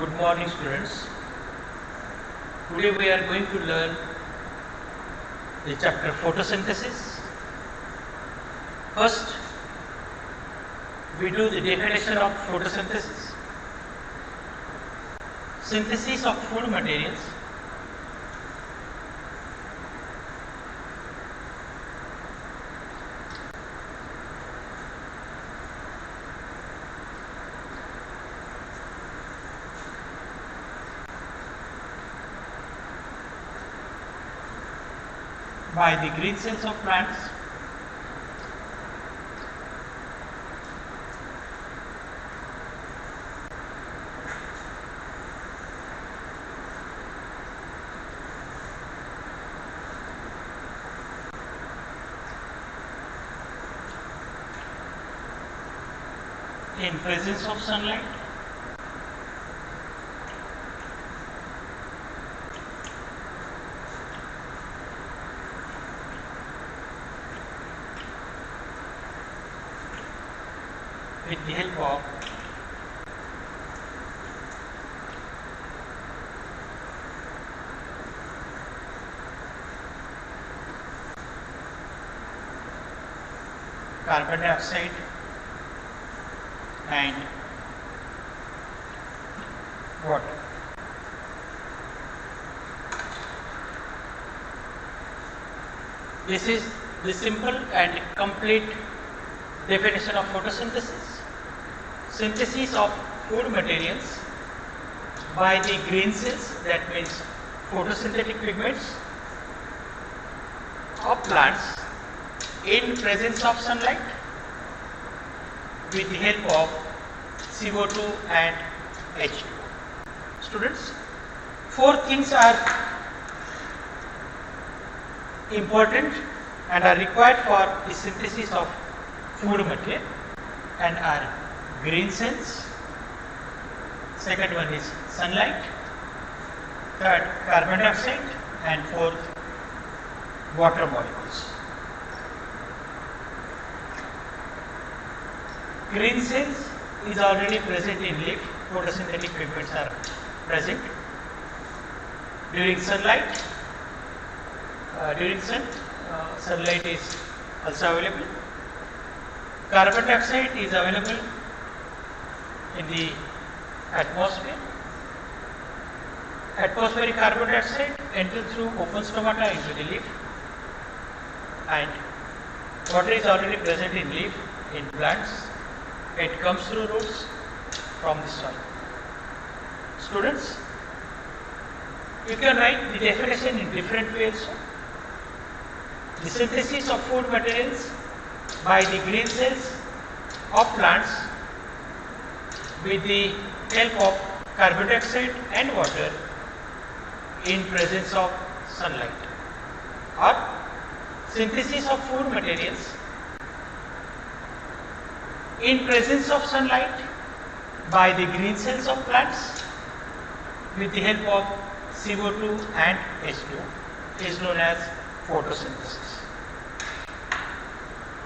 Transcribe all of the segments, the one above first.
Good morning, students. Today we are going to learn the chapter photosynthesis. First, we do the definition of photosynthesis. Synthesis of food materials by the green cells of plants in presence of sunlight with the help of carbon dioxide and water. This is the simple and complete definition of photosynthesis. Synthesis of food materials by the green cells, that means photosynthetic pigments of plants in presence of sunlight with the help of CO2 and H2. Students, four things are important and are required for the synthesis of food material and are green cells, second one is sunlight, third carbon dioxide, and fourth water molecules. Green cells is already present in leaf, photosynthetic pigments are present during sunlight. Sunlight is also available. Carbon dioxide is available in the atmosphere. Atmospheric carbon dioxide enters through open stomata into the leaf, and water is already present in leaf in plants. It comes through roots from the soil. Students, you can write the definition in different ways. The synthesis of food materials by the green cells of plants with the help of carbon dioxide and water in presence of sunlight, or synthesis of food materials in presence of sunlight by the green cells of plants with the help of CO2 and H2 is known as photosynthesis.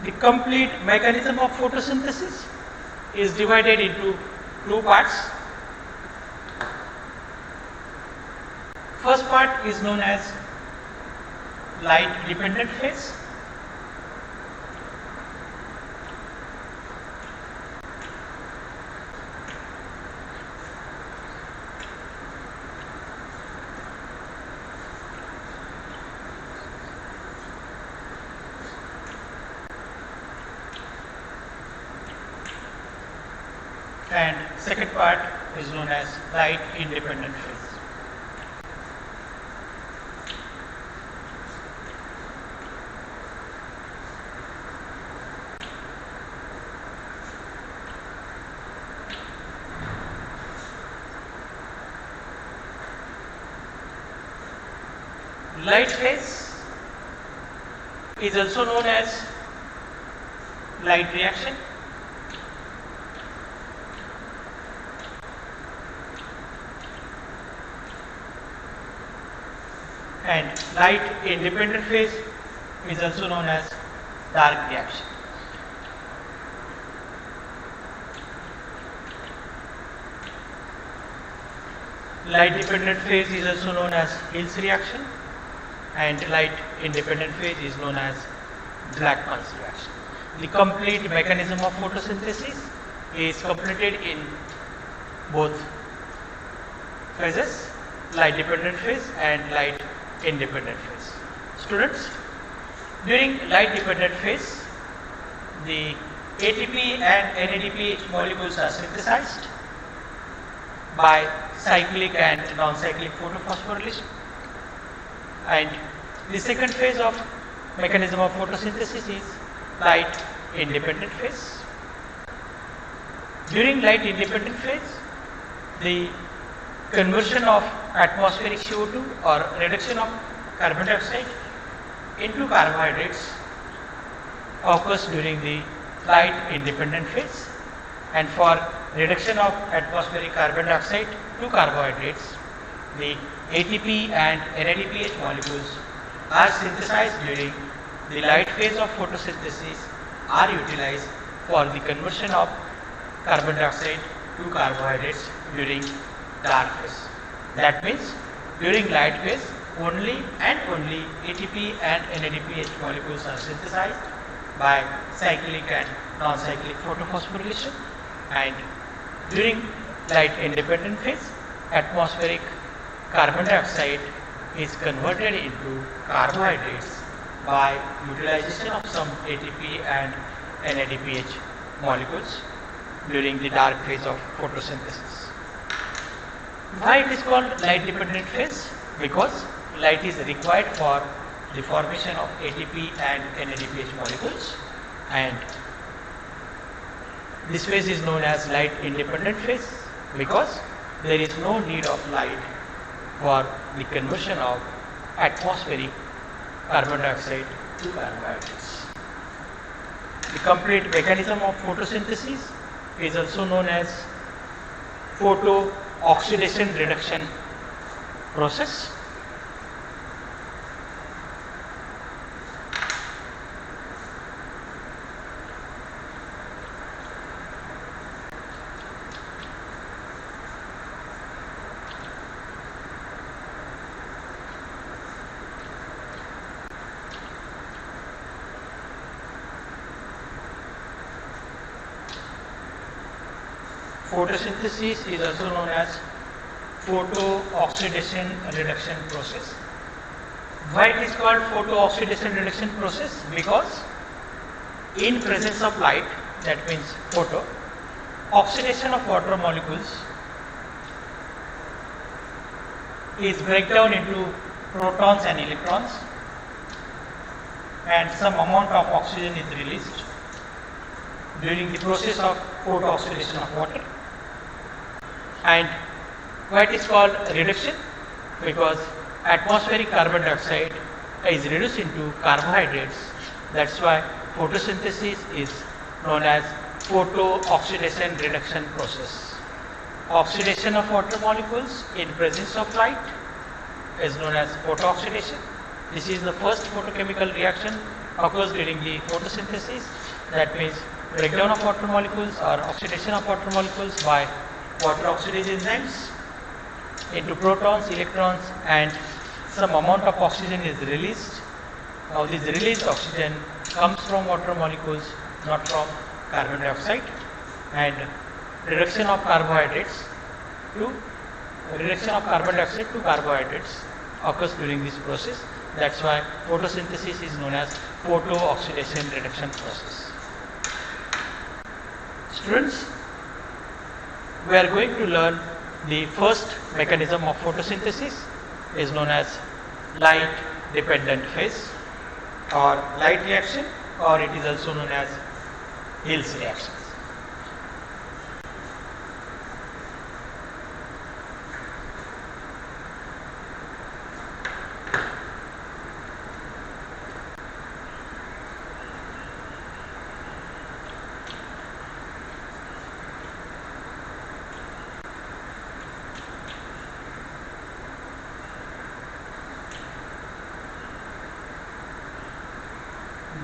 The complete mechanism of photosynthesis is divided into two parts. First part is known as light dependent phase. And second part is known as light independent phase. Light phase is also known as light reaction. And light independent phase is also known as dark reaction. Light dependent phase is also known as Hill's reaction, and light independent phase is known as Blackman's reaction. The complete mechanism of photosynthesis is completed in both phases, light dependent phase and light independent phase. Students, during light dependent phase, the ATP and NADPH molecules are synthesized by cyclic and non-cyclic photophosphorylation, and the second phase of mechanism of photosynthesis is light independent phase. During light independent phase, the conversion of atmospheric CO2 or reduction of carbon dioxide into carbohydrates occurs during the light independent phase, and for reduction of atmospheric carbon dioxide to carbohydrates, the ATP and NADPH molecules are synthesized during the light phase of photosynthesis, are utilized for the conversion of carbon dioxide to carbohydrates during dark phase. That means during light phase only and only ATP and NADPH molecules are synthesized by cyclic and non-cyclic photophosphorylation, and during light independent phase, atmospheric carbon dioxide is converted into carbohydrates by utilization of some ATP and NADPH molecules during the dark phase of photosynthesis. Why it is called light dependent phase? Because light is required for the formation of ATP and NADPH molecules, and this phase is known as light independent phase because there is no need of light for the conversion of atmospheric carbon dioxide to carbohydrates. The complete mechanism of photosynthesis is also known as photo-oxidation reduction process. Photosynthesis is also known as photo-oxidation reduction process. Why it is called photo-oxidation reduction process? Because in presence of light, that means photo, oxidation of water molecules is breakdown into protons and electrons, and some amount of oxygen is released during the process of photo-oxidation of water. And why it is called reduction? Because atmospheric carbon dioxide is reduced into carbohydrates. That's why photosynthesis is known as photo-oxidation reduction process. Oxidation of water molecules in presence of light is known as photo-oxidation. This is the first photochemical reaction occurs during the photosynthesis. That means breakdown of water molecules or oxidation of water molecules by water oxidase enzymes into protons, electrons, and some amount of oxygen is released. Now this released oxygen comes from water molecules, not from carbon dioxide, and reduction of carbohydrates to reduction of carbon dioxide to carbohydrates occurs during this process. That's why photosynthesis is known as photo-oxidation reduction process. Students, we are going to learn the first mechanism of photosynthesis is known as light dependent phase or light reaction, or it is also known as Hill's reaction.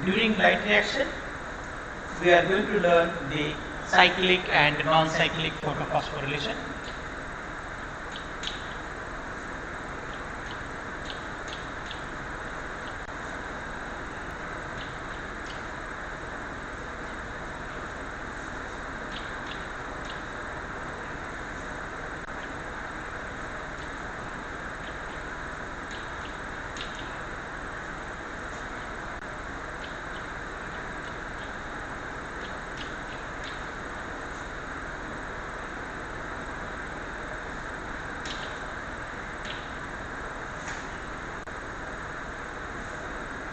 During light reaction, we are going to learn the cyclic and non-cyclic photophosphorylation.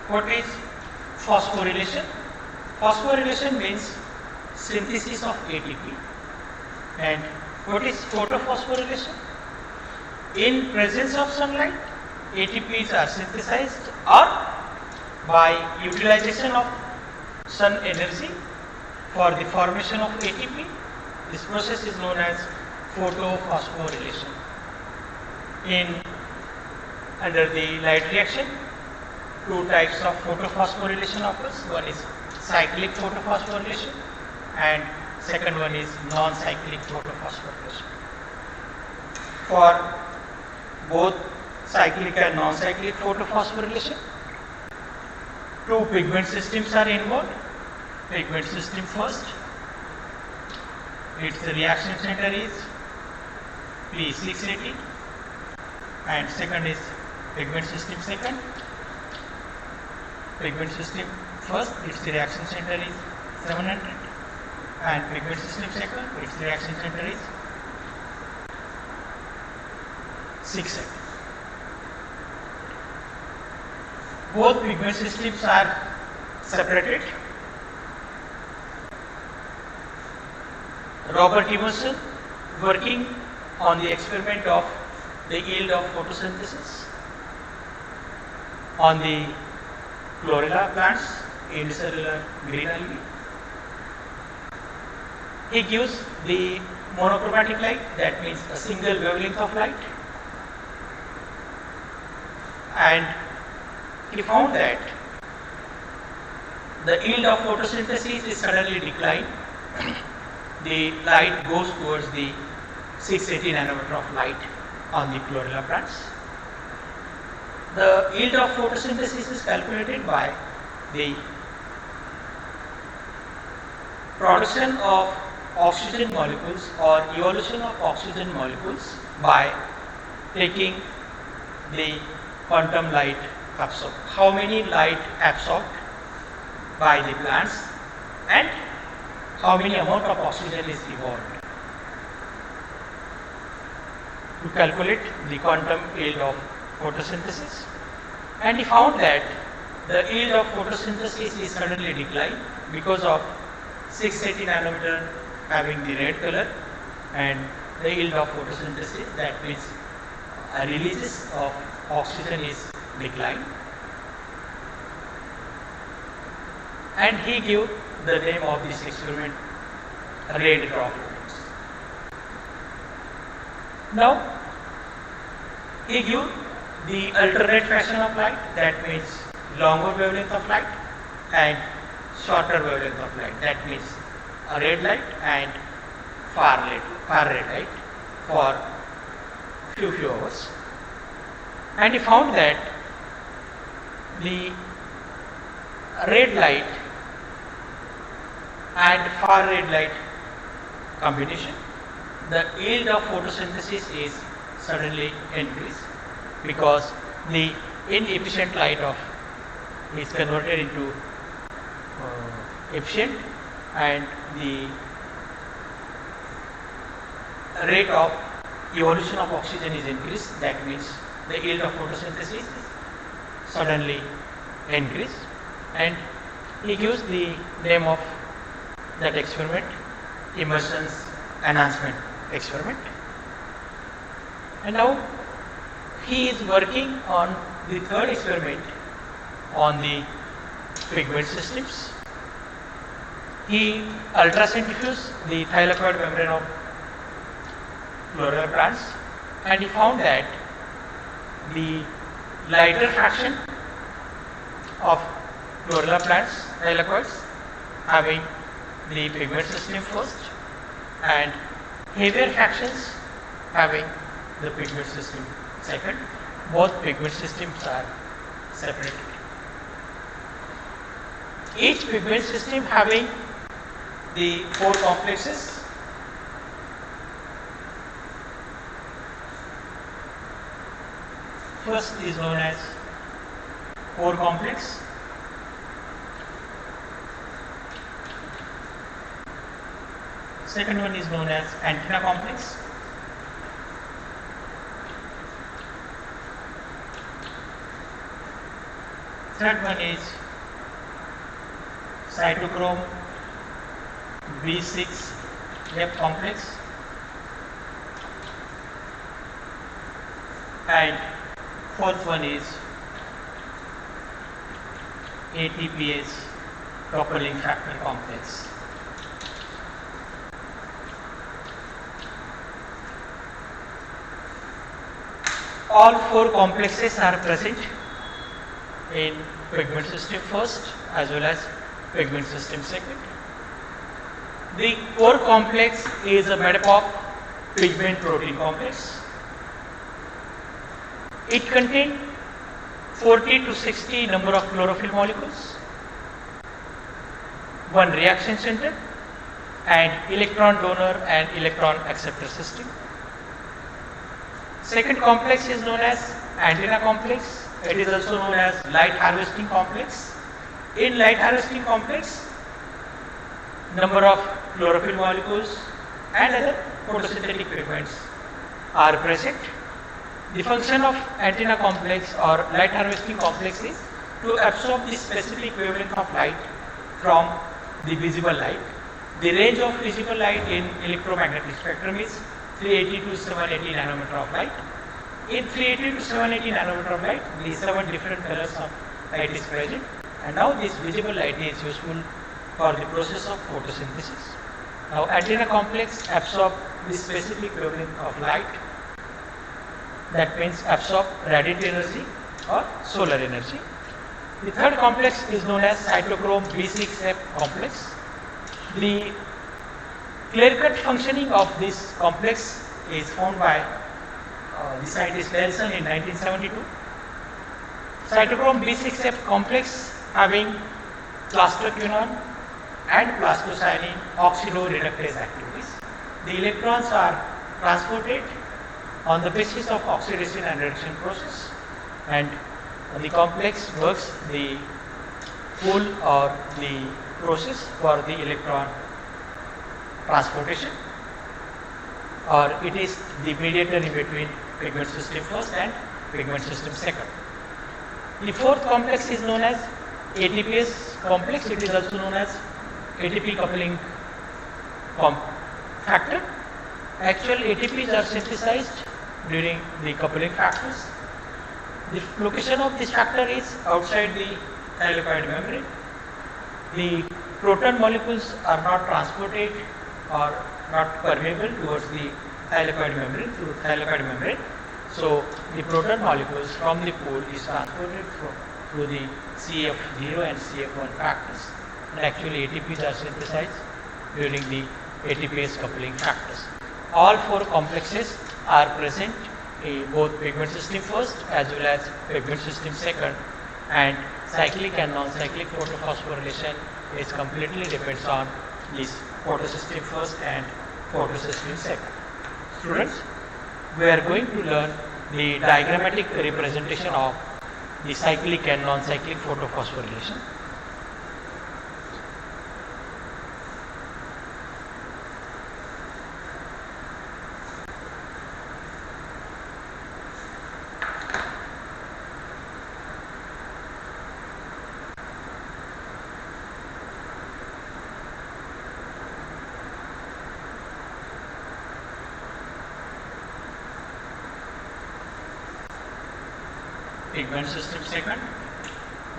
What is phosphorylation? Phosphorylation means synthesis of ATP. And what is photophosphorylation? In presence of sunlight, ATPs are synthesized, or by utilization of sun energy for the formation of ATP. This process is known as photophosphorylation. Under the light reaction, two types of photophosphorylation occurs. One is cyclic photophosphorylation and second one is non-cyclic photophosphorylation. For both cyclic and non-cyclic photophosphorylation, two pigment systems are involved. Pigment system first, its reaction center is P680, and second is pigment system second. Pigment system first, its reaction center is 700, and pigment system second, its reaction center is 600. Both pigment systems are separated. Robert Emerson, working on the experiment of the yield of photosynthesis on the chlorella plants, unicellular green algae, he gives the monochromatic light, that means a single wavelength of light, and he found that the yield of photosynthesis is suddenly declined. The light goes towards the 680 nanometer of light on the chlorella plants. The yield of photosynthesis is calculated by the production of oxygen molecules or evolution of oxygen molecules by taking the quantum light absorbed. How many light absorbed by the plants and how many amount of oxygen is evolved. To calculate the quantum yield of photosynthesis, and he found that the yield of photosynthesis is suddenly declined because of 680 nanometer having the red color, and the yield of photosynthesis, that means releases of oxygen, is declined. And he gave the name of this experiment red droplets. Now he gave the alternate fashion of light, that means longer wavelength of light and shorter wavelength of light, that means a red light and far red light for few hours. And he found that the red light and far red light combination, the yield of photosynthesis is suddenly increased because the inefficient light is converted into efficient, and the rate of evolution of oxygen is increased. That means the yield of photosynthesis suddenly increased, and he gives the name of that experiment Emerson's enhancement experiment. And now he is working on the third experiment on the pigment systems. He ultracentrifuged the thylakoid membrane of chlorella plants, and he found that the lighter fraction of chlorella plants, thylakoids, having the pigment system first, and heavier fractions having the pigment system second. Both pigment systems are separated. Each pigment system having the 4 complexes. First is known as core complex. Second one is known as antenna complex. Third one is cytochrome B6F complex, and fourth one is ATPase coupling factor complex. All four complexes are present in pigment system first as well as pigment system second. The core complex is made up of pigment protein complex. It contains 40 to 60 number of chlorophyll molecules, one reaction center, and electron donor and electron acceptor system. Second complex is known as antenna complex. It is also known as light harvesting complex. In light harvesting complex, number of chlorophyll molecules and other photosynthetic pigments are present. The function of antenna complex or light harvesting complex is to absorb the specific wavelength of light from the visible light. The range of visible light in electromagnetic spectrum is 380 to 780 nanometer of light. In 380 to 780 nanometer of light, the 7 different colors of light is present, and now this visible light is useful for the process of photosynthesis. Now antenna complex absorb the specific wavelength of light, that means absorb radiant energy or solar energy. The third complex is known as cytochrome B6F complex. The clear-cut functioning of this complex is found by the scientist Nelson in 1972. Cytochrome B6F complex having plastoquinone and plastocyanin oxidoreductase activities. The electrons are transported on the basis of oxidation and reduction process, and the complex works the pull or the process for the electron transportation, or it is the mediator in between pigment system first and pigment system second. The fourth complex is known as ATPase complex. It is also known as ATP coupling factor. Actual ATPs are synthesized during the coupling factors. The location of this factor is outside the thylakoid membrane. The proton molecules are not transported or not permeable towards the thylakoid membrane through thylakoid membrane. So the proton molecules from the pool is transported through the CF0 and CF1 factors, and actually ATPs are synthesized during the ATPase coupling factors. All four complexes are present in both pigment system first as well as pigment system second, and cyclic and non-cyclic photophosphorylation is completely depends on this photosystem first and photosystem second. Students, we are going to learn the diagrammatic representation of the cyclic and non-cyclic photophosphorylation. Pigment system second,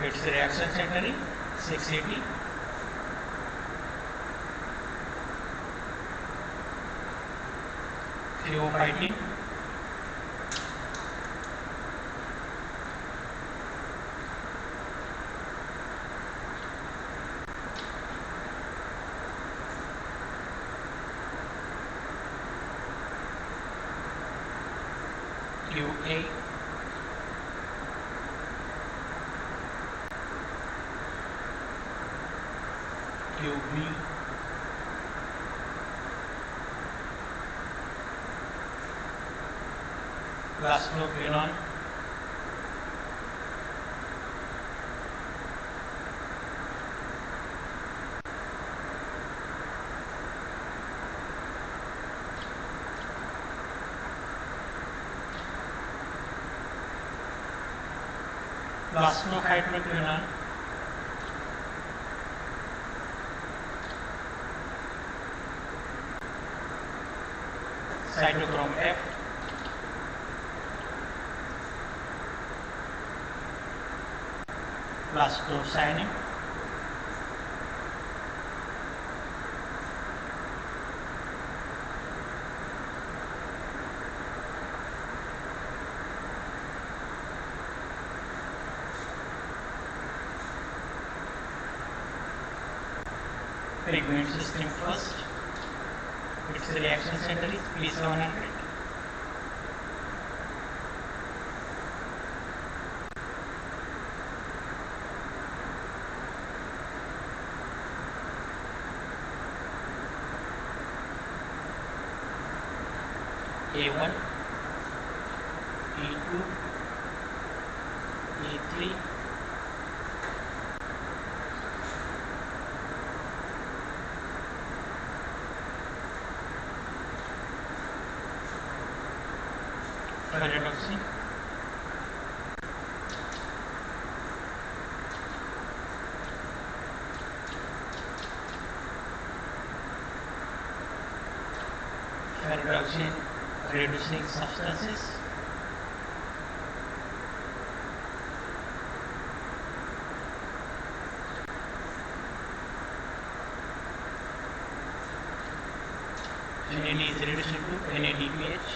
its reaction center is 680. Phthalate, QA, QB, plasmophenol, Plastihydroquinone, cytochrome F, plastocyanin, pigment system first. Its reaction center is P700. A1, A2, A3, pyridoxine, pyridoxine reducing substances, NAD is reduced into NADPH.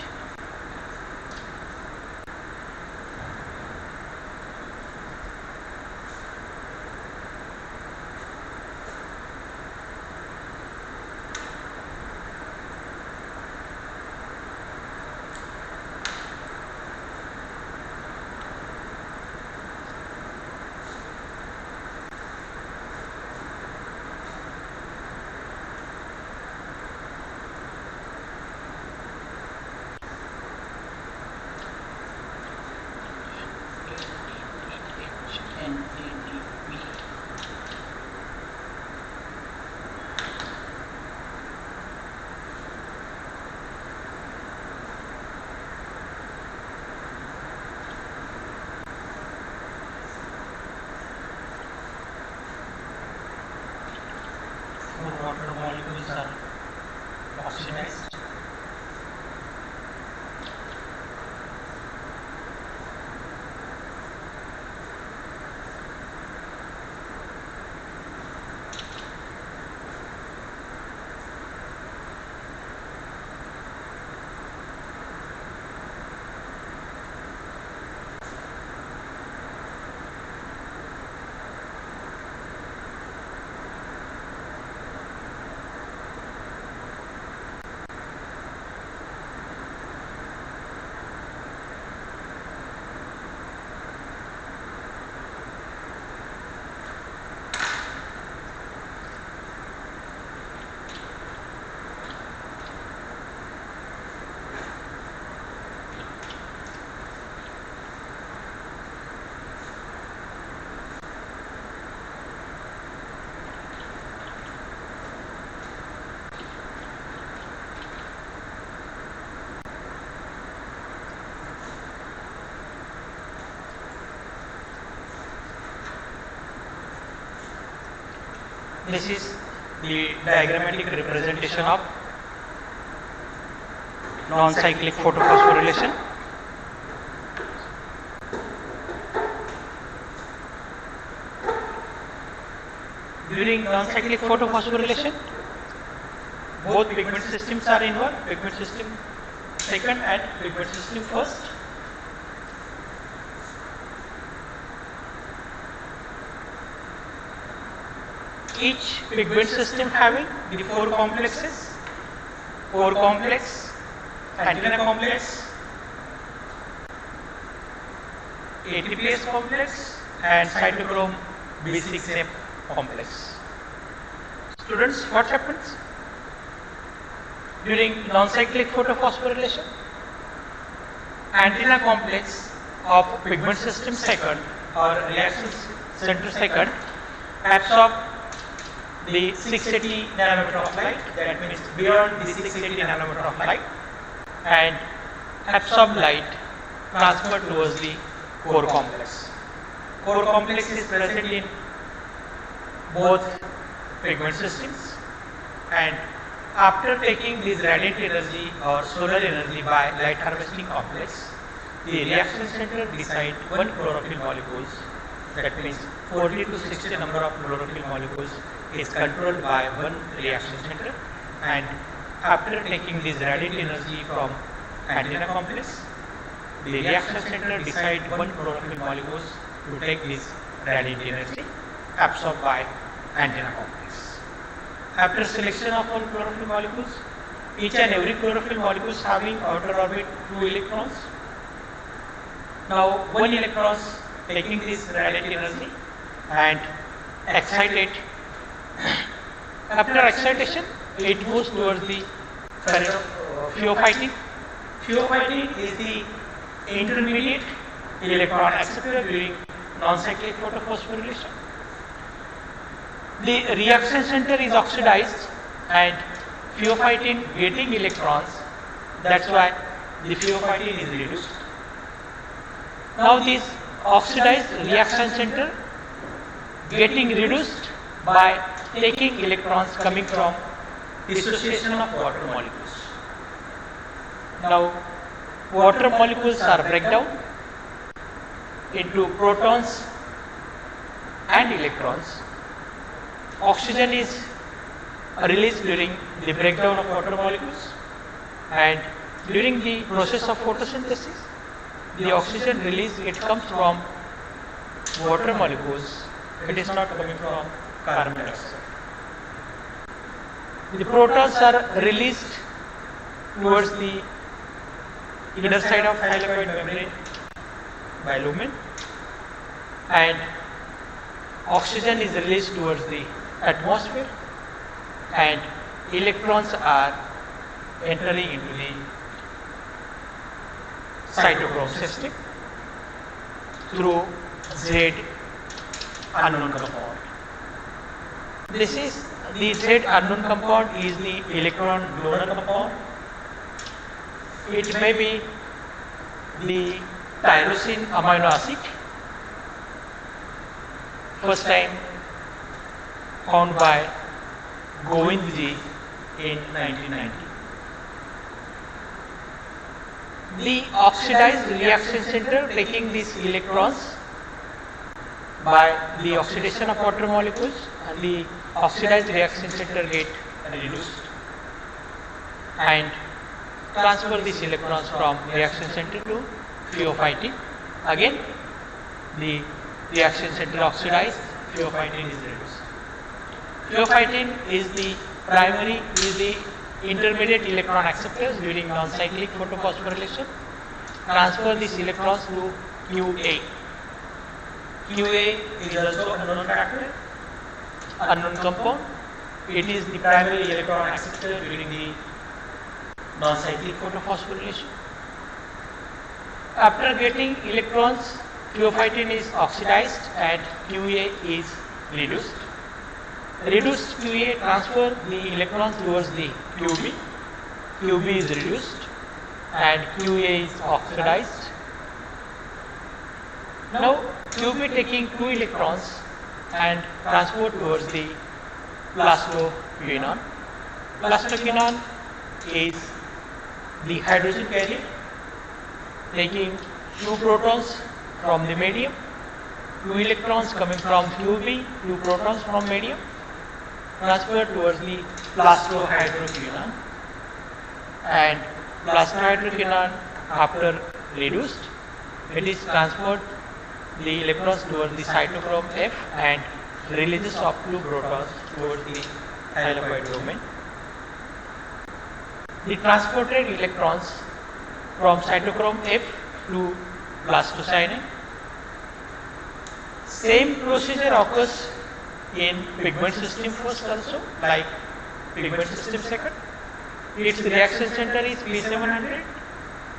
Water molecules are oxidized. This is the diagrammatic representation of non-cyclic photophosphorylation. During non-cyclic photophosphorylation, both pigment systems are involved, pigment system second and pigment system first. Each pigment system having the four complexes: core complex, antenna complex, ATPase complex and cytochrome B6F complex. Students, what happens during non-cyclic photophosphorylation? Antenna complex of pigment system second or reaction center second absorb the 680 nanometer of light, that means beyond the 680 nanometer of light, and absorb light transferred towards the core complex. core complex is present in both pigment systems, and after taking this radiant energy or solar energy by light harvesting complex, the reaction center decide one chlorophyll molecules, that means 40 to 60 number of chlorophyll molecules is controlled by one reaction center, and after taking this radiant energy from antenna complex, the reaction center decide one chlorophyll molecules to take this radiant energy absorbed by antenna complex. After selection of all chlorophyll molecules, each and every chlorophyll molecules having outer orbit 2 electrons. Now one electrons taking this radiant energy and excited. After excitation, it moves towards the phaeophytin. Phaeophytin is the intermediate electron acceptor during non-cyclic photophosphorylation. The reaction center is oxidized and phaeophytin getting electrons, that's why the phaeophytin is reduced. Now this oxidized reaction center getting reduced by taking electrons coming from dissociation of water molecules. Now water molecules are breakdown into protons and electrons. Oxygen is released during the breakdown of water molecules, and during the process of photosynthesis, the oxygen release, it comes from water molecules, it is not coming from carbon dioxide. The protons are released towards the inner side of thylakoid membrane by lumen, and oxygen is released towards the atmosphere, and electrons are entering into the cytochrome system through Z unknown compound. This is the Z unknown compound is the electron donor compound. It may be the tyrosine amino acid, first time found by Govindji in 1990. The oxidized reaction center taking these electrons by the oxidation of water molecules, and the oxidized reaction center get reduced and transfer these electrons from reaction center to phaeophytin. Again the reaction center oxidized, phaeophytin is reduced. Phaeophytin is the primary, is the intermediate electron acceptors during non-cyclic photophosphorylation. Transfer these electrons to QA. QA is also unknown factor, unknown compound. It is the primary electron acceptor during the non-cyclic photophosphorylation. After getting electrons, phaeophytin is oxidized and QA is reduced. Reduced QA transfer the electrons towards the QB. QB is reduced and QA is oxidized. Now QB taking 2 electrons and transport towards the plastoquinone. Plastoquinone is the hydrogen carrier taking 2 protons from the medium, 2 electrons coming from QB, 2 protons from medium, transferred towards the plastohydroquinone, and plastohydroquinone after reduced, it is transferred the electrons towards the cytochrome F and releases of 2 protons towards the thylakoid domain. The transported electrons from cytochrome F to plastocyanine. Same procedure occurs in pigment system first also, like pigment system second. Its reaction center is P700.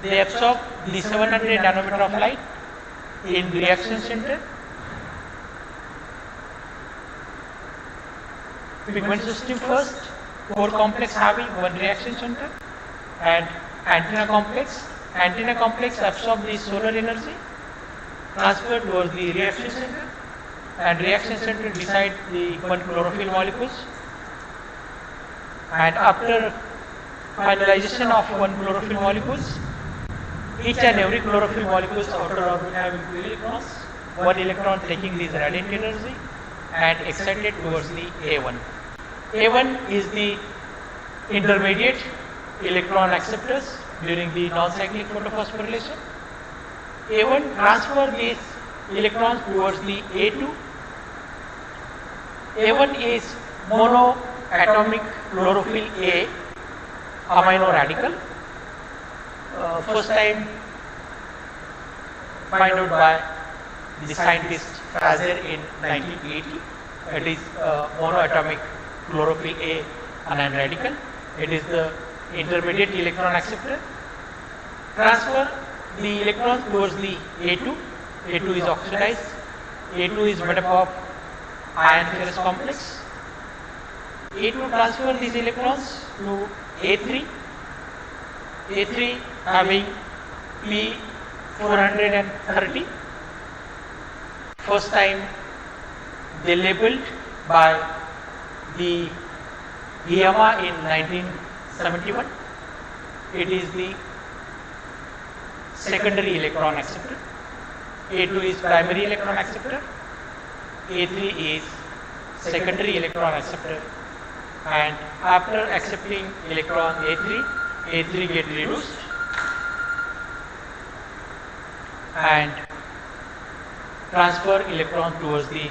They absorb the 700 nanometer of light in reaction center. Pigment system first, core complex having one reaction center, and antenna complex. Antenna complex absorb the solar energy transfer towards the reaction center, and reaction center beside the one chlorophyll molecules. And after finalization of one chlorophyll molecules, each and every chlorophyll molecule's outer orbit having 2 electrons, one electron taking this radiant energy and excited towards the A1. A1 is the intermediate electron acceptors during the non-cyclic photophosphorylation. A1 transfer these electrons towards the A2. A1 is monoatomic chlorophyll A amino radical. First time found out by the scientist Fraser in 1980. It is monoatomic chlorophyll A anion radical. It is the intermediate electron acceptor. Transfer the electrons towards the A2. A2 is oxidized. A2 is made up of iron ferrous complex. A2 transfer these electrons to A3. A3 having P430. First time they labeled by the Guillaume in 1971. It is the secondary electron acceptor. A2 is primary electron acceptor. A3 is secondary electron acceptor. And after accepting electron A3 get reduced and transfer electron towards the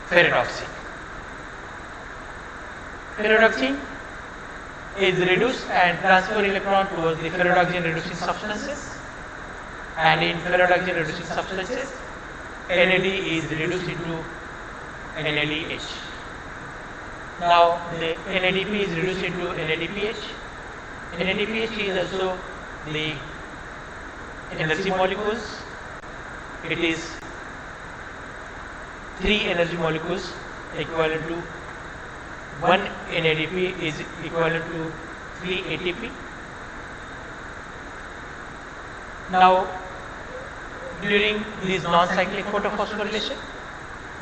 ferredoxine. Ferredoxine is reduced and transfer electron towards the ferredoxine reducing substances, and in ferredoxine reducing substances NAD is reduced into NADH. Now the NADP is reduced into NADPH. NADPH is also the energy molecules. It is 3 energy molecules equivalent to 1 NADP is equivalent to 3 ATP. Now during this non-cyclic photophosphorylation,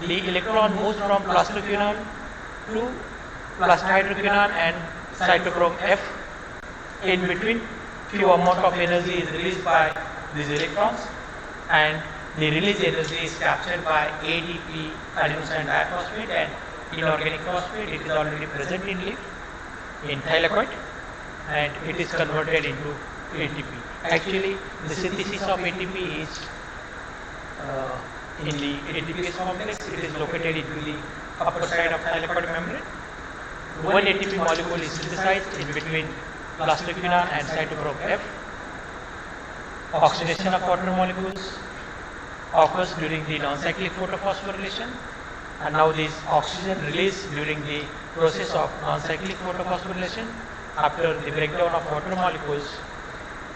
the electron moves from plastoquinone to plastohydroquinone and cytochrome F. In between, few amount of energy is released by these electrons, and the released energy is captured by ADP, adenosine diphosphate, and inorganic phosphate. It is already present in leaf, in thylakoid, and it is converted into ATP. Actually, the synthesis of ATP is in the ATPase complex. It is located into the upper side of thylakoid membrane. One ATP molecule is synthesized in between plastoquinone and cytochrome F. Oxidation of water molecules occurs during the non-cyclic photophosphorylation, and now this oxygen release during the process of non-cyclic photophosphorylation. After the breakdown of water molecules,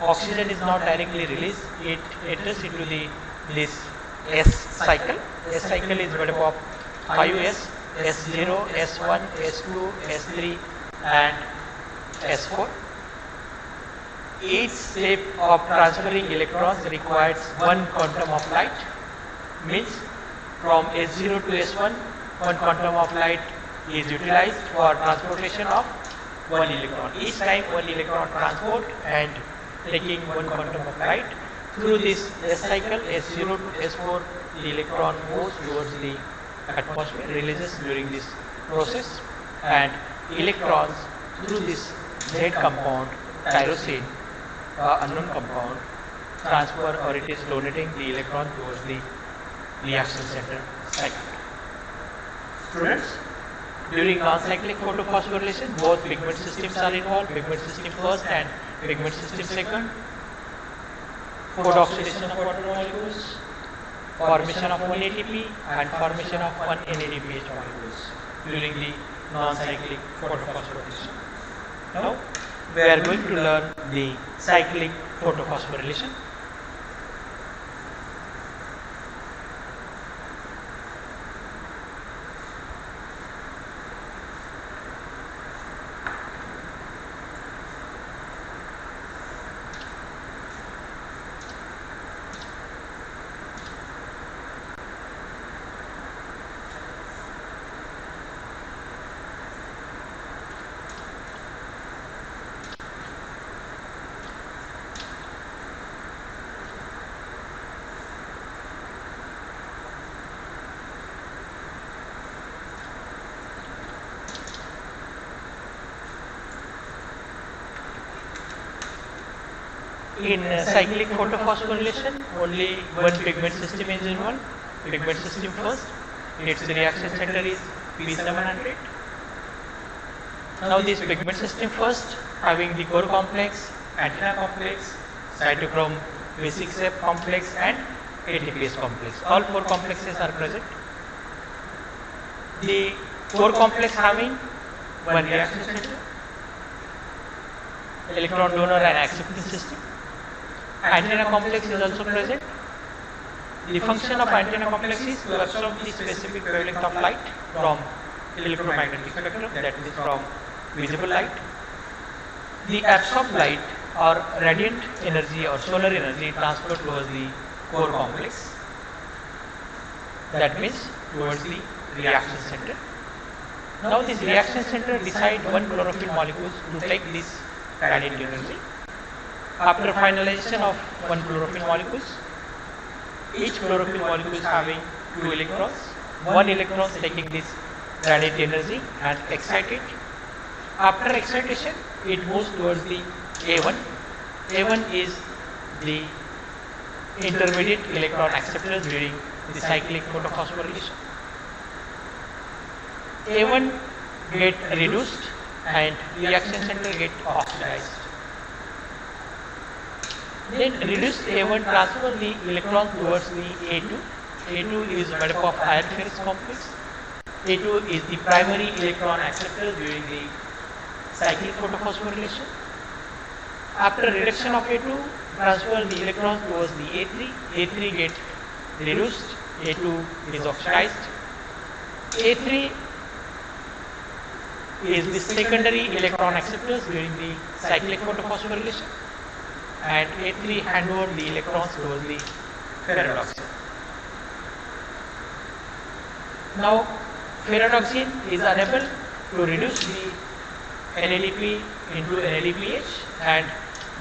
oxygen is not directly released. It enters into this S cycle. S cycle is made up of 5S, S0, S1, S2, S3 and S4. Each step of transferring electrons requires one quantum of light. Means from S0 to S1, one quantum of light is utilized for transportation of one electron. Each time one electron transport and taking one quantum of light. Through this S cycle, S0 to S4, the electron moves towards the atmosphere, releases during this process, and electrons through this Z compound, tyrosine, unknown compound, transfer, or it is donating the electron towards the reaction center cycle. Students, during non-cyclic photophosphorylation, both pigment systems are involved, pigment system first and pigment system second. Photooxidation of water molecules, formation of one ATP and formation of one NADPH molecules during the non-cyclic photophosphorylation. Now we are going to learn the cyclic photophosphorylation. In cyclic photophosphorylation, only one pigment system is involved. Pigment system first. Its reaction center is P700. Now this pigment system first having the core complex, antenna complex, cytochrome B6F complex and ATPase complex. All four complexes are present. The core complex having one reaction center, electron donor and accepting system. Antenna complex is also present. The function of antenna complex is to absorb the specific wavelength of light from electromagnetic spectrum, that is from visible light. The absorbed light or radiant energy or solar energy transferred towards the core complex, that means towards the reaction center. Now this reaction center decide one chlorophyll molecule to take this radiant energy. After finalization of one chlorophyll molecules, each chlorophyll molecule is having two electrons. One electron taking this radiant energy and excite it. After excitation, it moves towards the A1. A1 is the intermediate electron acceptors during the cyclic photophosphorylation. A1 get reduced and reaction center get oxidized. Then reduced A1 transfer the electron towards the A2. A2 is made up of iron ferrous complex. A2 is the primary electron acceptor during the cyclic photophosphorylation. After reduction of A2, transfer the electrons towards the A3. A3 get reduced. A2 is oxidized. A3 is the secondary electron acceptors during the cyclic photophosphorylation, and A3 hand over the electrons towards the ferredoxine. Now ferredoxine is unable to reduce the NADP into NADPH, and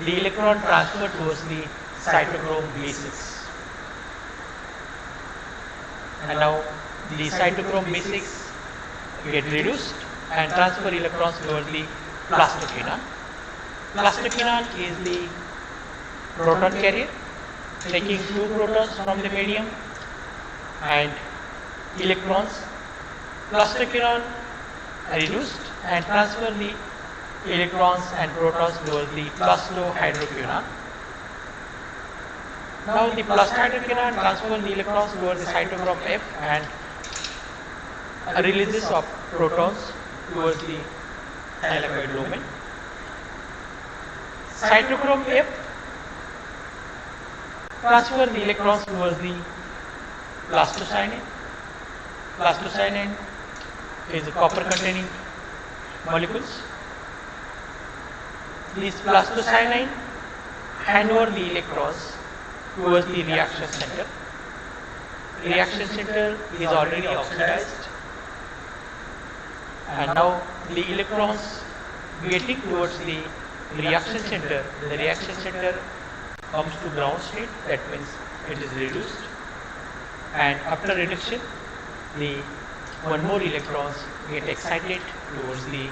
the electron transfer towards the cytochrome B6. And now the cytochrome B6 get reduced and transfer electrons towards the plastoquinone. Plastoquinone is the proton carrier, taking two protons from the medium and electrons. Plastoquinone reduced and transfer the electrons and protons towards the plastohydroquinone. Now the plastohydroquinone transfer the electrons towards the cytochrome F and releases of protons towards the thylakoid domain. Cytochrome F transfer the electrons towards the plastocyanine. Plastocyanine is copper containing molecules. This plastocyanine hand over the electrons towards the reaction center. Reaction center is already oxidized, and now the electrons getting towards the reaction center. The reaction center comes to ground state, that means it is reduced, and after reduction the one more electrons get excited towards the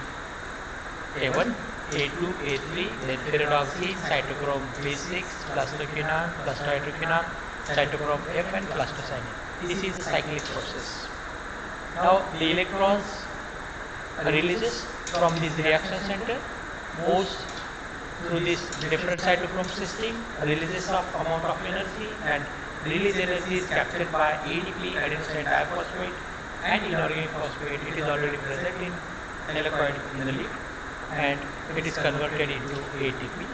A1, A2, A3, then ferredoxine, cytochrome B6, plastoquinone, plastohydroquinone, cytochrome F and plastocyanine. This is the cyclic process. Now the electrons releases from this reaction center, moves through this different cytochrome system, releases of amount of energy, and release energy is captured by ADP, adenosine diphosphate, and inorganic phosphate. It is already present in thylakoid in the leaf, and it is converted into ATP.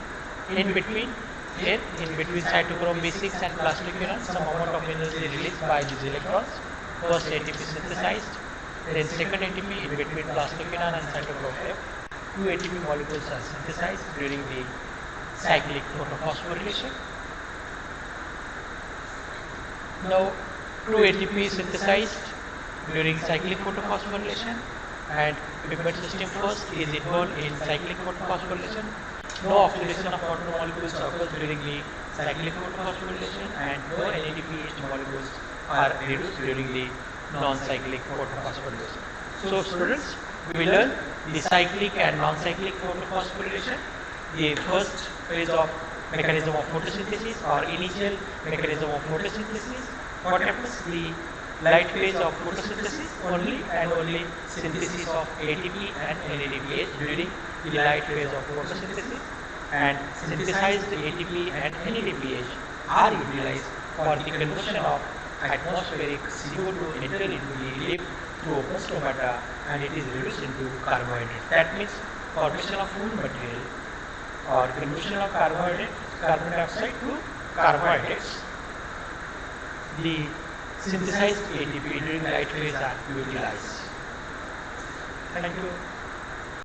In between cytochrome B6 and plastoquinone, some amount of energy released by these electrons. First ATP synthesized, then second ATP in between plastoquinone and cytochrome F. Two ATP molecules are synthesized during the cyclic photophosphorylation. Now, two ATP is synthesized during cyclic photophosphorylation, and pigment system first is involved in cyclic photophosphorylation. No oxidation of water molecules occurs during the cyclic photophosphorylation, and no NADPH molecules are reduced during the non-cyclic photophosphorylation. So students, we will learn the cyclic and non-cyclic photophosphorylation. The first phase of mechanism of photosynthesis or initial mechanism of photosynthesis. What happens? The light phase of photosynthesis only and only synthesis of ATP and NADPH during the light phase of photosynthesis, and synthesized ATP and NADPH are utilized for the conversion of atmospheric CO2 enter into the leaf through open stomata, and it is reduced into carbohydrates. That means formation of food material or conversion of carbohydrate, carbon dioxide to carbohydrates. The synthesized ATP during light phase are utilized. Thank you.